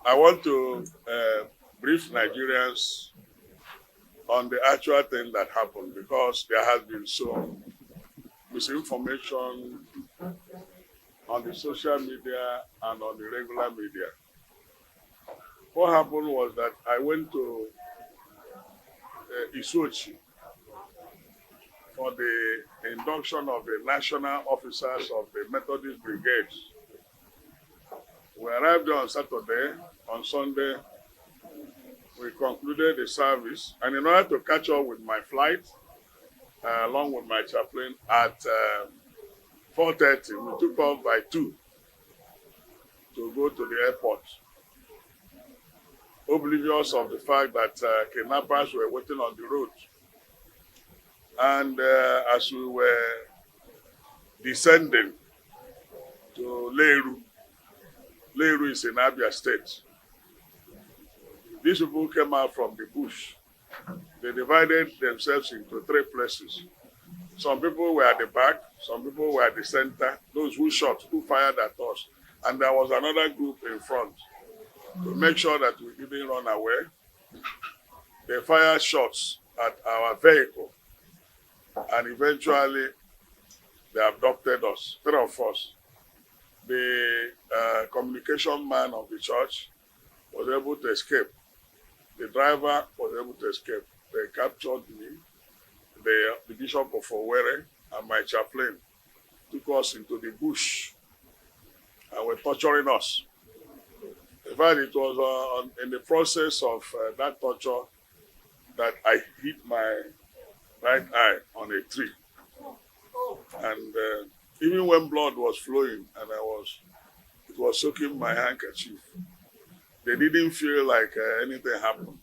I want to brief Nigerians on the actual thing that happened, because there has been some misinformation on the social media and on the regular media. What happened was that I went to Isuochi for the induction of the national officers of the Methodist brigades. We arrived there on Saturday. On Sunday, we concluded the service, and in order to catch up with my flight, along with my chaplain, at 4:30, we took off by 2 to go to the airport, oblivious of the fact that kidnappers were waiting on the road. And as we were descending to Leiru is in Abia State, these people came out from the bush. They divided themselves into 3 places. Some people were at the back, some people were at the center, those who shot, who fired at us. And there was another group in front. To make sure that we didn't run away, they fired shots at our vehicle. And eventually, they abducted us, 3 of us. The communication man of the church was able to escape. The driver was able to escape. They captured me. The Bishop of Owerri and my chaplain took us into the bush and were torturing us. In fact, it was in the process of that torture that I hit my right eye on a tree. And even when blood was flowing and it was soaking my handkerchief, they didn't feel like anything happened.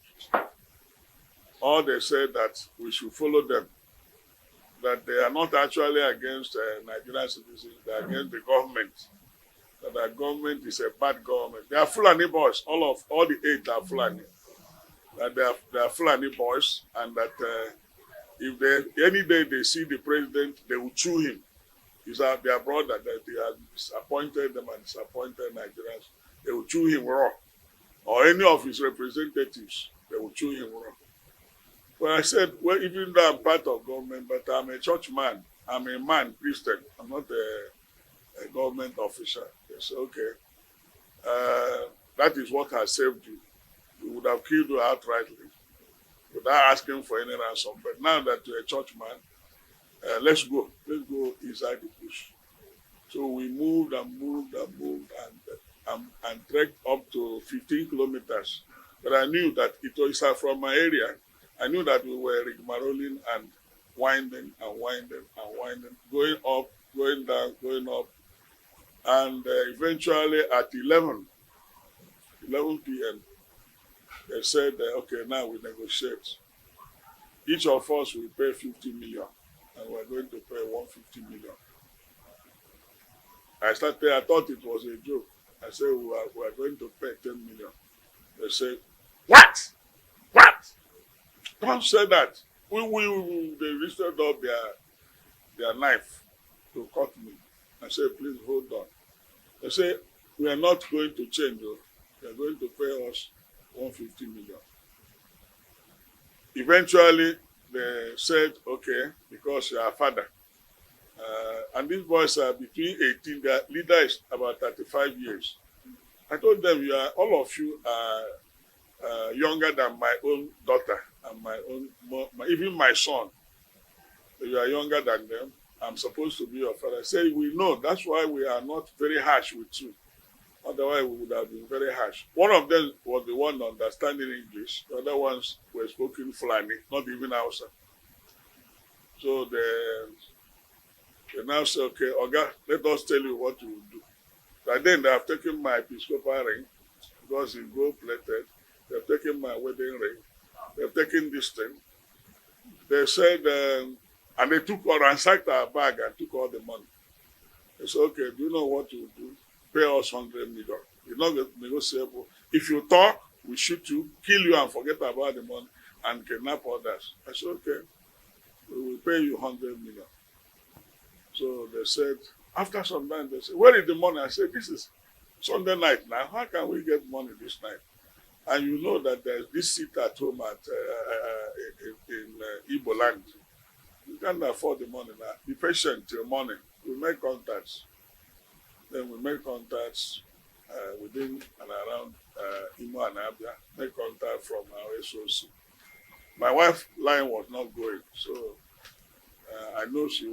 Or they said that we should follow them, that they are not actually against Nigerian citizens, they are against the government, that the government is a bad government. They are Fulani boys, all the 8 are Fulani. That they are Fulani boys, and that if any day they see the president, they will chew him. He's their brother that they had disappointed them and disappointed Nigerians. They will chew him raw. Or any of his representatives, they will chew him raw. But I said, well, even though I'm part of government, but I'm a church man. I'm a man, Christian. I'm not a government officer. They said, okay, that is what has saved you. We would have killed you outrightly without asking for any ransom. But now that you're a church man, let's go. Let's go inside the bush. So we moved and trekked up to 15 kilometers. But I knew that it was from my area. I knew that we were rigmaroling and winding, going up, going down, going up. And eventually at 11 p.m., they said, okay, now we negotiate. Each of us will pay 50 million, and we're going to pay 150 million. I thought it was a joke. I said, we are going to pay 10 million. They said, what? What? Don't say that. They lifted up their knife to cut me. I said, please hold on. They said, we are not going to change. They are going to pay us 150 million. Eventually, they said, okay, because you are a father. And these boys are between 18, their leader is about 35 years. I told them, all of you are younger than my own daughter and even my son. You are younger than them. I'm supposed to be your father. I say, we know, that's why we are not very harsh with you. Otherwise, we would have been very harsh. One of them was the one understanding English. The other ones were spoken Fulani, not even Hausa. So they now say, okay, Oga, let us tell you what you will do. And then they have taken my Episcopal ring, because it's gold-plated. They have taken my wedding ring. They have taken this thing. They said, and they ransacked our bag and took all the money. They said, okay, do you know what you do? Pay us 100 million. It's not negotiable. If you talk, we shoot you, kill you, and forget about the money and kidnap others. I said, okay, we will pay you 100 million. So they said, after some time, they said, where is the money? I said, this is Sunday night now. How can we get money this night? And you know that there's this seat at home in Igbo land. You can't afford the money now. Be patient till morning. We make contacts. Then we make contacts within and around Imo and Abia. Make contact from our SOC. My wife's line was not going, so I know she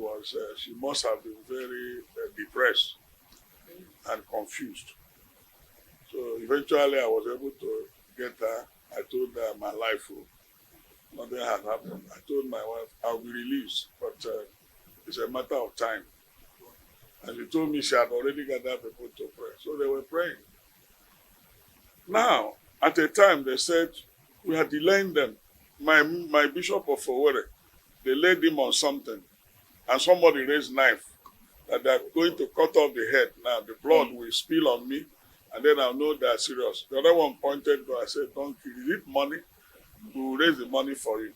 must have been very depressed and confused. So eventually I was able to get her. I told her my life, nothing has happened. I told my wife I'll be released, but it's a matter of time. And she told me she had already gathered people to pray. So they were praying. Now, at a time they said, we are delaying them. My bishop of Owerri, they laid him on something, and somebody raised knife that they're going to cut off the head. Now the blood will spill on me, and then I'll know they're serious. The other one pointed to, I said, don't kill, is it money? We will raise the money for you.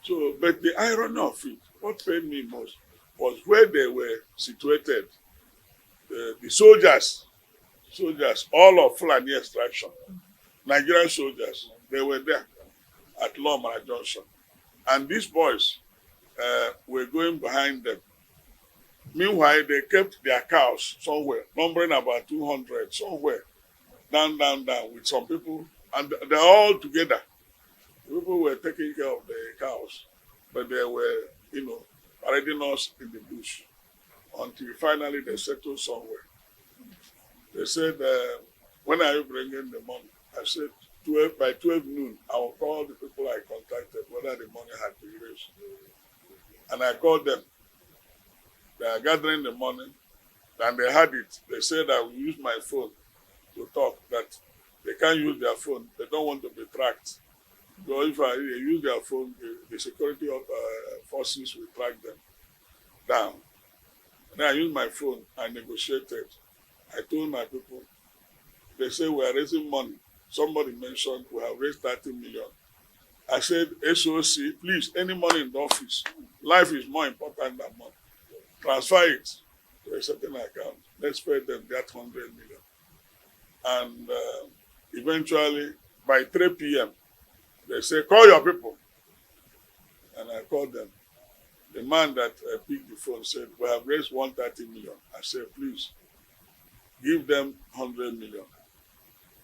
So, but the irony of it, what pained me most, was where they were situated. The soldiers, all of Fulani extraction, Nigerian soldiers, they were there at Lomara Junction. And these boys were going behind them. Meanwhile, they kept their cows somewhere, numbering about 200, somewhere, down, with some people. And they're all together. People were taking care of the cows, but they were, parading us in the bush until finally they settled somewhere. They said, when are you bringing the money? I said, by 12 noon, I will call the people I contacted whether the money had been raised. And I called them. They are gathering the money, and they had it. They said I will use my phone to talk, that they can't use their phone. They don't want to be tracked. Because if they use their phone, the security forces will track them down. And I used my phone. I negotiated. I told my people, they say we are raising money. Somebody mentioned we have raised 30 million. I said, SOC, please, any money in the office. Life is more important than money. transfer it to a certain account. Let's pay them that 100 million. And eventually, by 3 p.m., they say, call your people. And I called them. The man that picked the phone said, we have raised 130 million. I said, please, give them 100 million.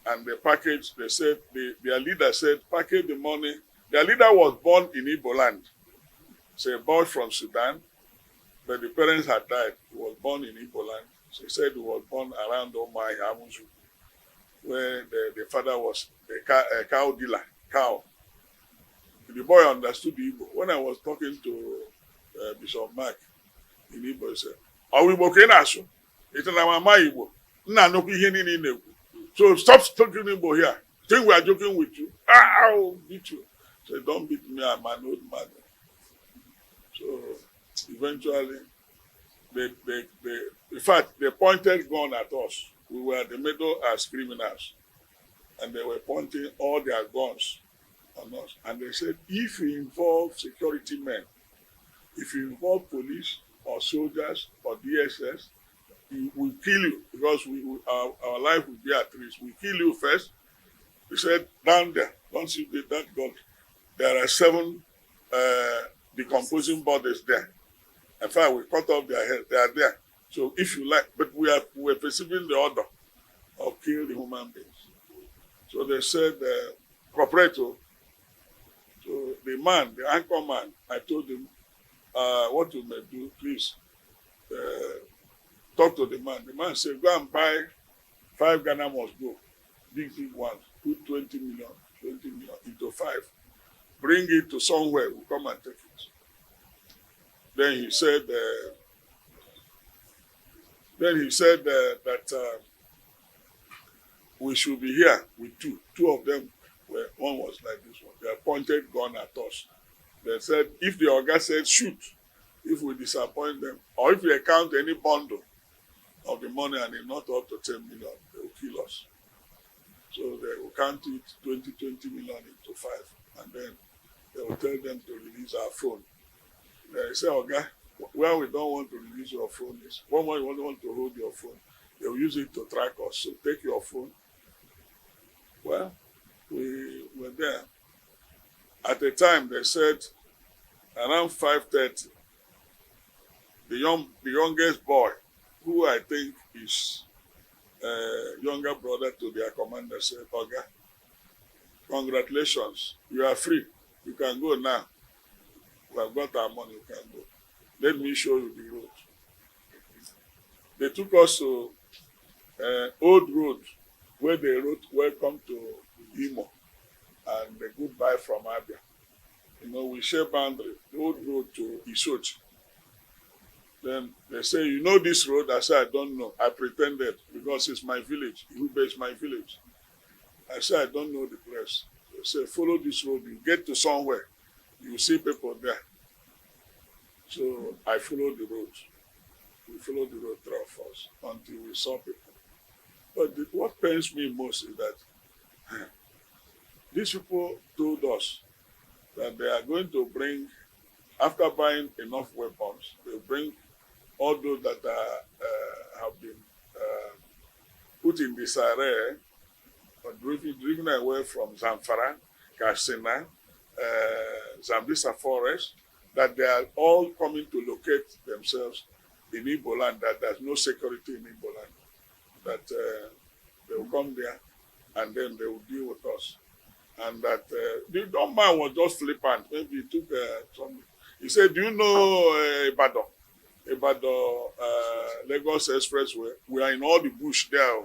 And the package, they said, their leader said, package the money. Their leader was born in Igbo land. So he born from Sudan, but the parents had died. He was born in Igbo land. So he said he was born around Omai, Amuzu, where the father was a cow dealer, cow. The boy understood the Igbo. When I was talking to Bishop Mark in Igbo, he said, "Are we working aso? It's an Amama Igbo. No ihe niile na-ekwu. So stop talking Igbo here. Think we are joking with you. I'll beat you." So don't beat me, I'm an old man. So eventually, in fact, they pointed gun at us. We were at the middle as criminals. And they were pointing all their guns on us. And they said, if you involve security men, if you involve police or soldiers or DSS, we will kill you because our life will be at risk. We kill you first. We said, down there, don't see that gun. There are 7 decomposing bodies there. In fact, we cut off their head. They are there. So if you like, but we are perceiving the order of killing the human beings. So they said, corporato. So the man, the anchor man, I told him, what you may do, please, talk to the man. The man said, go and buy 5 Ghana must go, big ones, put 20 million into 5. Bring it to somewhere, we'll come and take it. Then he said, that we should be here with 2. 2 of them, one was like this one. They pointed gun at us. They said, if the Oga said shoot, if we disappoint them, or if we account any bundle of the money and it's not up to 10 million, they will kill us. So they will count it 20 million into 5. And then they will tell them to release our phone. They say, Oga, well, we don't want to release your phone. Is one way you want to hold your phone. They will use it to track us. So take your phone. Well, we were there. At the time, they said around 5:30, the youngest boy, who I think is younger brother to their commander, said, Oga, congratulations, you are free. You can go now. We have got our money, you can go. Let me show you the road. They took us to old road where they wrote, welcome to Imo and the goodbye from Abia. You know, we share boundary, the old road to Isochi. Then they say, you know this road? I said, I don't know. I pretended because it's my village. Ihube is my village. I said, I don't know the place. They say, follow this road. You get to somewhere. You see people there. So I followed the road. We followed the road through first until we saw people. But what pains me most is that these people told us that they are going to bring, after buying enough weapons, they'll bring all those that have been put in disarray or driven away from Zamfara, Katsina, Zambisa Forest, that they are all coming to locate themselves in Igbo land, that there's no security in Igbo land, that they will come there and then they will deal with us. And that the dumb man was just flippant. Maybe he took some. He said, do you know Ibadan? Ibadan, Lagos Expressway. We are in all the bush there.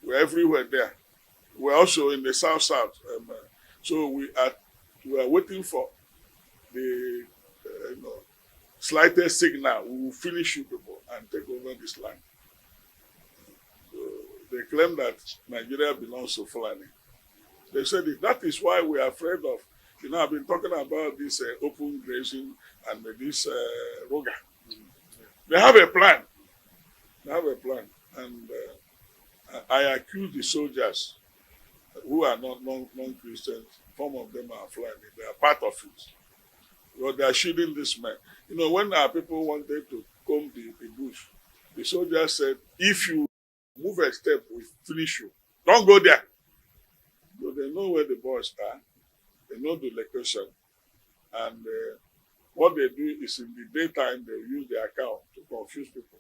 We're everywhere there. We're also in the south. So we are waiting for the slightest signal. We will finish you people and take over this land. So they claim that Nigeria belongs to Fulani. They said that is why we are afraid of. I've been talking about this open grazing and this Roga. They have a plan. And I accuse the soldiers who are not non-Christians. Some of them are Fulani. They are part of it. Well, they are shooting this man. When our people wanted to comb the The soldier said, if you move a step, we finish you. Don't go there. So they know where the boys are. They know the location. And what they do is in the daytime, they use their cow to confuse people.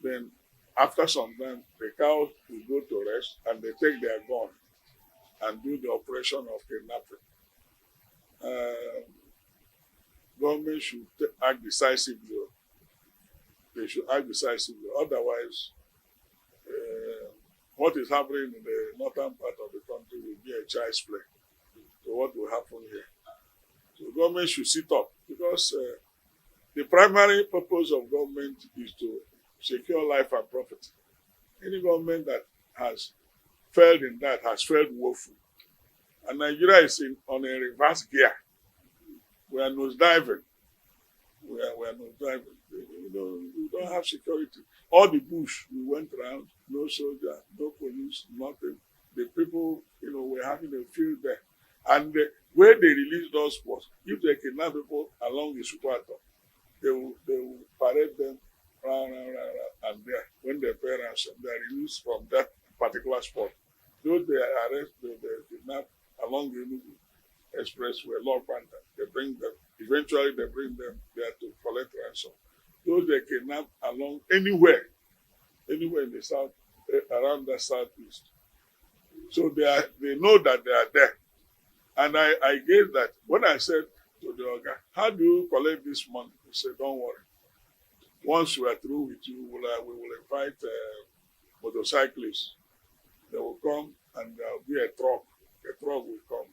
Then after some time, the cows will go to rest and they take their gun and do the operation of kidnapping. Government should act decisively. They should act decisively. Otherwise, what is happening in the northern part of the country will be a child's play to what will happen here. So government should sit up because the primary purpose of government is to secure life and property. Any government that has failed in that has failed woefully. And Nigeria is on a reverse gear. We are nosediving. We are nosediving. We don't have security. All the bush, we went around, no soldier, no police, nothing. The people, were having a field there. And where they released those was, if they kidnap people along the Supato, they will parade them round, and there, when they pay ransom, they are released from that particular spot. Those they arrest, they kidnap along the Enugu Expressway, Law Panther, they bring them. Eventually, they bring them there to collect ransom. Those they kidnap along anywhere in the south, around the southeast. So they know that they are there. And I gave that. When I said to the Oga, how do you collect this money? He said, don't worry. Once we are through with you, we will invite motorcyclists. They will come and there will be a truck. A truck will come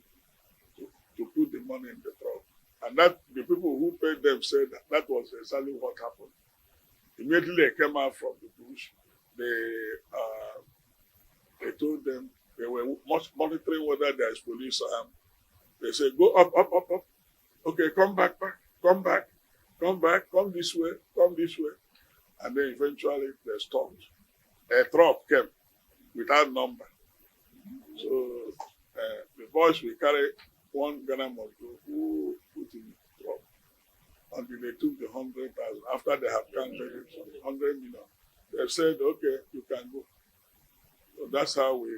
to put the money in the truck. And that the people who paid them said that was exactly what happened. Immediately they came out from the bush. They told them they were monitoring whether there is police armed. They said, go up. Okay, come back, come this way. And then eventually they stopped. A truck came without number. So the boys will carry one Ghana must go who put in the truck until they took the 100,000. After they have counted it, 100 million, they said, okay, you can go. So that's how we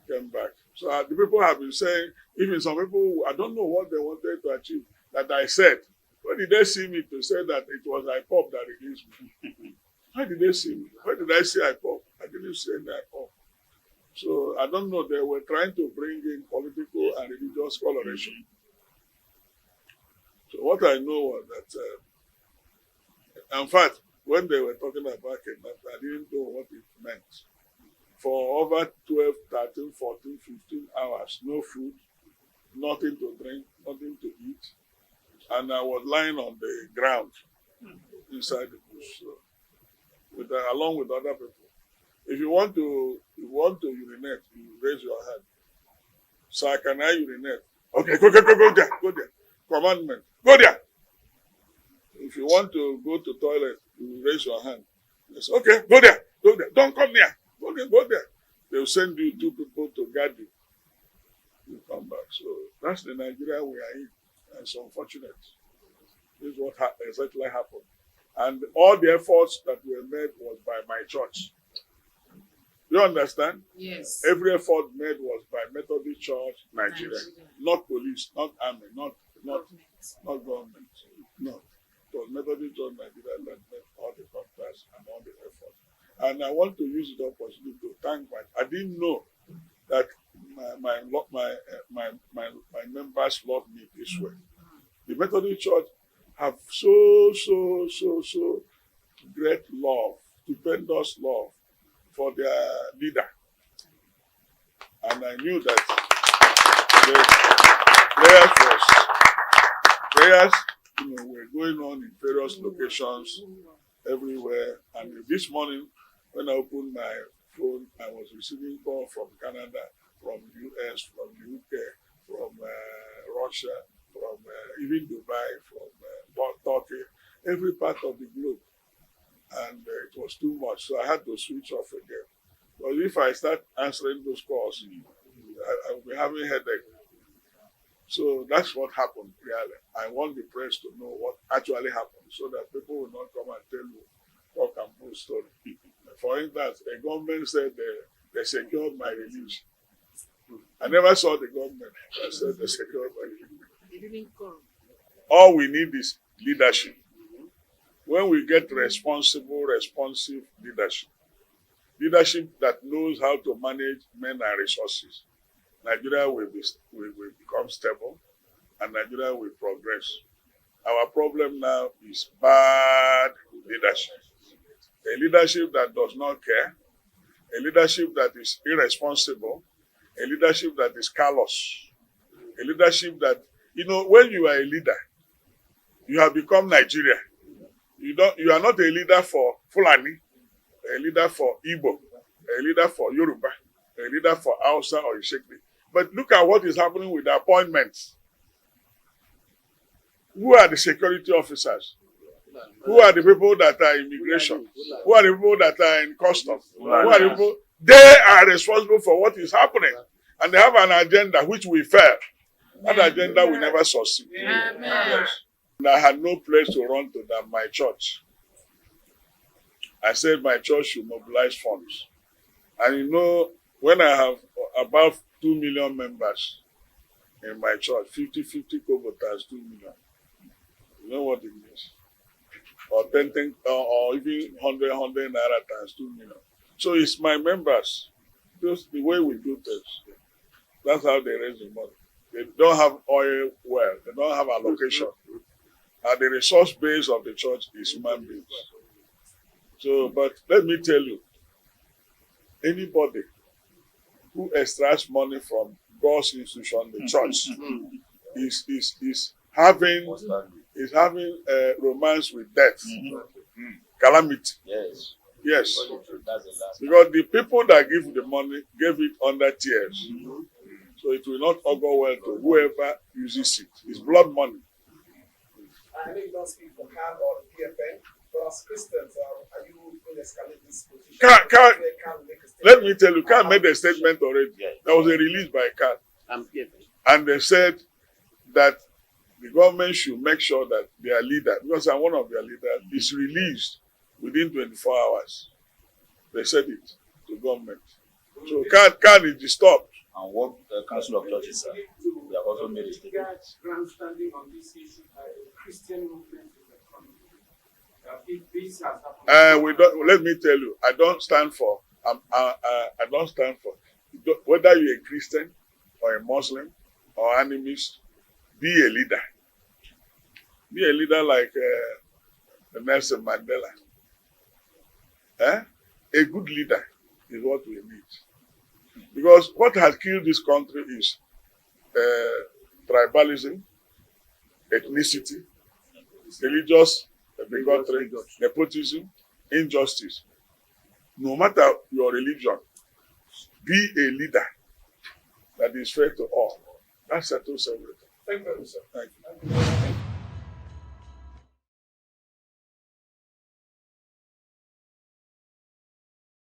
came back. So the people have been saying, even some people, I don't know what they wanted to achieve, that I said. Where did they see me to say that it was IPOB that released me? Why did they see me? Where did I say IPOB? I didn't say IPOB. So I don't know, they were trying to bring in political and religious coloration. So what I know was that, in fact, when they were talking about kidnapping, I didn't know what it meant. For over 12, 13, 14, 15 hours, no food, nothing to drink, nothing to eat. And I was lying on the ground inside the bush, so, along with other people. If you want to urinate, you raise your hand. Sir, can I urinate? Okay, go there. Commandment, go there. If you want to go to toilet, you raise your hand. Yes, okay, go there. Don't come near. Go there. They'll send you 2 people to guard you. You come back. So that's the Nigeria we are in. And it's unfortunate. This is what exactly happened. And all the efforts that were made was by my church. You understand? Yes. Every effort made was by Methodist Church, Nigeria. Not police, not army, not government. No. It was Methodist Church, Nigeria that made all the contacts and all the efforts. And I want to use the opportunity to thank I didn't know that my members love me this way. The Methodist Church have so great love, stupendous love for their leader. And I knew that the prayers were going on in various locations everywhere. And this morning, when I opened my phone, I was receiving calls from Canada, from US, from UK, from Russia, from even Dubai, from Turkey, every part of the globe. And it was too much, so I had to switch off again. But if I start answering those calls, I will be having a headache. So that's what happened, really. I want the press to know what actually happened so that people will not come and tell you cock and bull story. For instance, a government said they secured my release. I never saw the government that said they secured my release. He didn't come. All we need is leadership. When we get responsible, responsive leadership, leadership that knows how to manage men and resources, Nigeria will become stable and Nigeria will progress. Our problem now is bad leadership. A leadership that does not care, a leadership that is irresponsible, a leadership that is callous, a leadership that, when you are a leader, you have become Nigeria. You are not a leader for Fulani, a leader for Igbo, a leader for Yoruba, a leader for Hausa or Ishekwe. But look at what is happening with the appointments. Who are the security officers? Who are the people that are in immigration? Who are the people that are in customs? Who are the people? They are responsible for what is happening. And they have an agenda which we fail. That agenda will never succeed. Yes. And I had no place to run to than my church. I said my church should mobilize funds. And when I have about 2 million members in my church, 50 kobo times 2 million. You know what it means? Or 10, or even 100 naira times 2 million. So it's my members. Just the way we do things. That's how they raise the money. They don't have oil well. They don't have allocation. And the resource base of the church is human beings. So, but let me tell you, anybody who extracts money from God's institution, the church, is having romance with death, calamity. Yes. Because the people that give the money gave it under tears. So it will not augur well to whoever uses it. It's blood money. I know you don't speak for CAN or PFN, but as Christians, are you going to escalate this position? Let me tell you, CAN made a statement already. There was a release by CAN. And they said that the government should make sure that their leader, because I'm one of their leaders, is released within 24 hours. They said it to government. So CAN is disturbed. And what the Council of Churches said, they have also made a statement. Grandstanding on this issue, Christian movement in the country. If this has happened, let me tell you, I don't stand for whether you're a Christian or a Muslim or animist, be a leader. Be a leader like Nelson Mandela. A good leader is what we need. Because what has killed this country is tribalism, ethnicity, religious bigotry, nepotism, injustice. No matter your religion, be a leader that is fair to all. That settles everything. Thank you, sir. Thank you.